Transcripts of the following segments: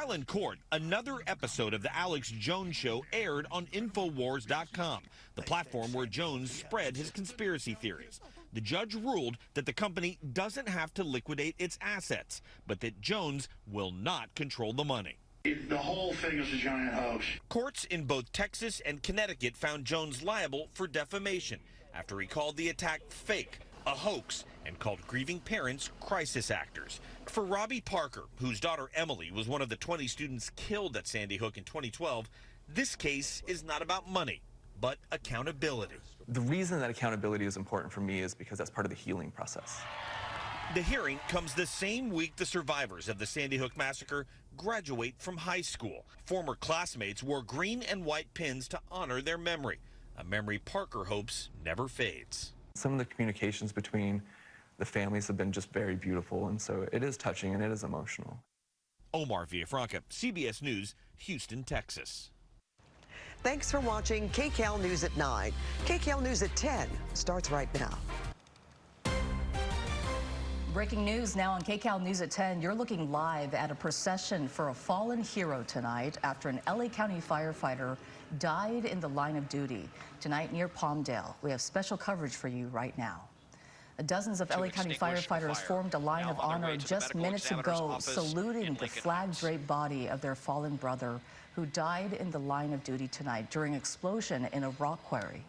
In court, another episode of the Alex Jones Show aired on Infowars.com, the platform where Jones spread his conspiracy theories. The judge ruled that the company doesn't have to liquidate its assets, but that Jones will not control the money. The whole thing is a giant hoax. Courts in both Texas and Connecticut found Jones liable for defamation after he called the attack fake, a hoax, and called grieving parents crisis actors. For Robbie Parker, whose daughter Emily was one of the 20 students killed at Sandy Hook in 2012, this case is not about money, but accountability. The reason that accountability is important for me is because that's part of the healing process. The hearing comes the same week the survivors of the Sandy Hook massacre graduate from high school. Former classmates wore green and white pins to honor their memory, a memory Parker hopes never fades. Some of the communications between the families have been just very beautiful, and so it is touching and it is emotional. Omar Villafranca, CBS News, Houston, Texas. Thanks for watching Kcal News at 9. Kcal News at 10 starts right now. Breaking news now on Kcal News at 10. You're looking live at a procession for a fallen hero tonight after an LA County firefighter died in the line of duty. Tonight near Palmdale. We have special coverage for you right now. Dozens of LA County firefighters formed a line of honor just minutes ago, saluting the flag-draped body of their fallen brother who died in the line of duty tonight during explosion in a rock quarry.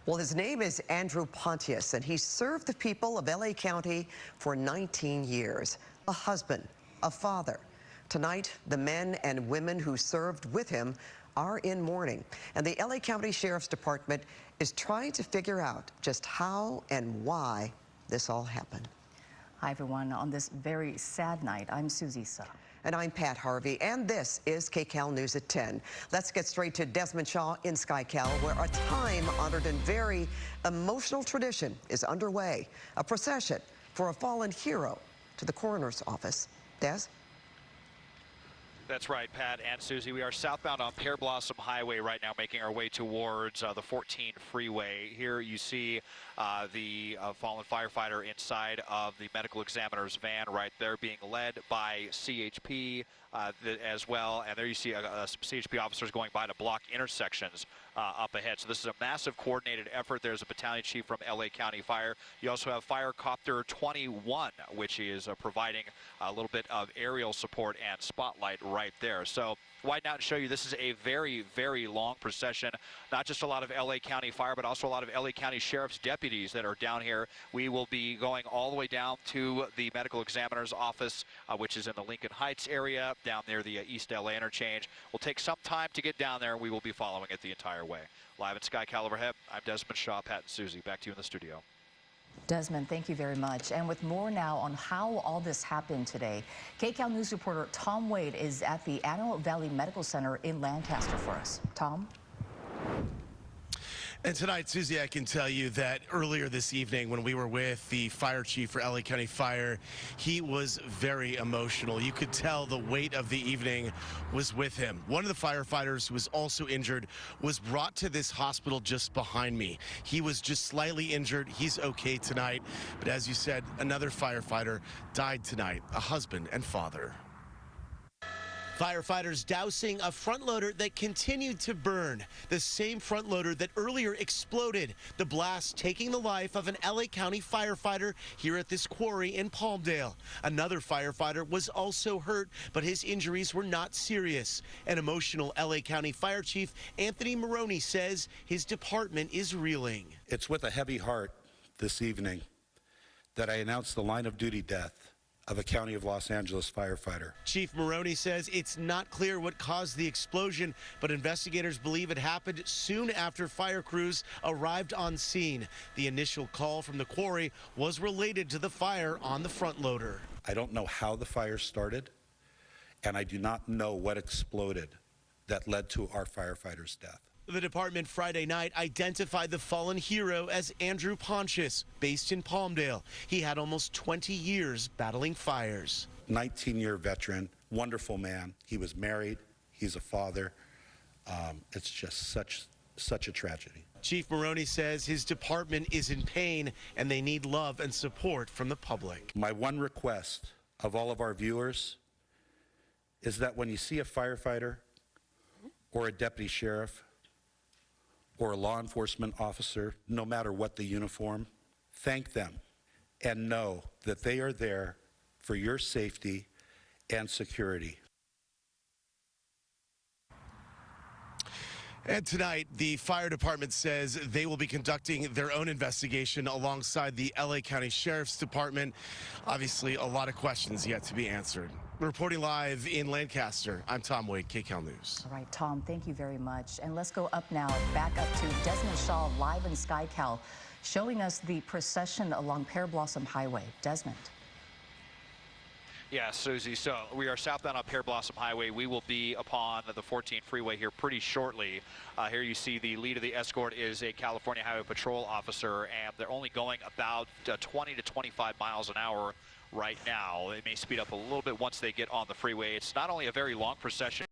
Well, his name is Andrew Pontius, and he served the people of LA County for 19 years. A husband, a father. Tonight, the men and women who served with him are in mourning, and the LA County Sheriff's Department is trying to figure out just how and why this all happened. Hi, everyone. On this very sad night, I'm Susie Suh. And I'm Pat Harvey, and this is Kcal News at 10. Let's get straight to Desmond Shaw in Kcal, where a time-honored and very emotional tradition is underway. A procession for a fallen hero to the coroner's office. Des? That's right, Pat and Susie. We are southbound on Pear Blossom Highway right now, making our way towards the 14 freeway. Here you see the fallen firefighter inside of the medical examiner's van right there, being led by CHP as well. And there you see some CHP officers going by to block intersections up ahead. So this is a massive coordinated effort. There's a battalion chief from LA County Fire. You also have Fire Copter 21, which is providing a little bit of aerial support and spotlight right there. So widen out and show you, this is a very, very long procession. Not just a lot of LA County Fire, but also a lot of LA County Sheriff's deputies that are down here. We will be going all the way down to the medical examiner's office, which is in the Lincoln Heights area, down near the East LA interchange. We'll take some time to get down there. We will be following it the entire way. Live in Kcal overhead, I'm Desmond Shaw. Pat and Susie, back to you in the studio. Desmond, thank you very much. And with more now on how all this happened today, Kcal News reporter Tom Wade is at the Antelope Valley Medical Center in Lancaster for us. Tom? And tonight, Susie, I can tell you that earlier this evening when we were with the fire chief for LA County Fire, he was very emotional. You could tell the weight of the evening was with him. One of the firefighters who was also injured was brought to this hospital just behind me. He was just slightly injured. He's okay tonight. But as you said, another firefighter died tonight, a husband and father. Firefighters dousing a front loader that continued to burn. The same front loader that earlier exploded. The blast taking the life of an LA County firefighter here at this quarry in Palmdale. Another firefighter was also hurt, but his injuries were not serious. An emotional LA County Fire Chief Anthony Maroney says his department is reeling. It's with a heavy heart this evening that I announce the line of duty death of a County of Los Angeles firefighter. Chief Maroney says it's not clear what caused the explosion, but investigators believe it happened soon after fire crews arrived on scene. The initial call from the quarry was related to the fire on the front loader. I don't know how the fire started, and I do not know what exploded that led to our firefighter's death. The department Friday night identified the fallen hero as Andrew Pontius, based in Palmdale. He had almost 20 years battling fires. 19-year veteran, wonderful man. He was married. He's a father. It's just such a tragedy. Chief Maroney says his department is in pain and they need love and support from the public. My one request of all of our viewers is that when you see a firefighter or a deputy sheriff or a law enforcement officer, no matter what the uniform, thank them and know that they are there for your safety and security. And tonight, the fire department says they will be conducting their own investigation alongside the LA County Sheriff's Department. Obviously, a lot of questions yet to be answered. Reporting live in Lancaster, I'm Tom Wade, Kcal News. All right, Tom, thank you very much. And let's go up now, back up to Desmond Shaw, live in Kcal, showing us the procession along Pear Blossom Highway. Desmond. Yeah, Susie, so we are southbound on Pear Blossom Highway. We will be upon the 14 freeway here pretty shortly. Here you see the lead of the escort is a California Highway Patrol officer, and they're only going about 20 to 25 miles an hour right now. They may speed up a little bit once they get on the freeway. It's not only a very long procession.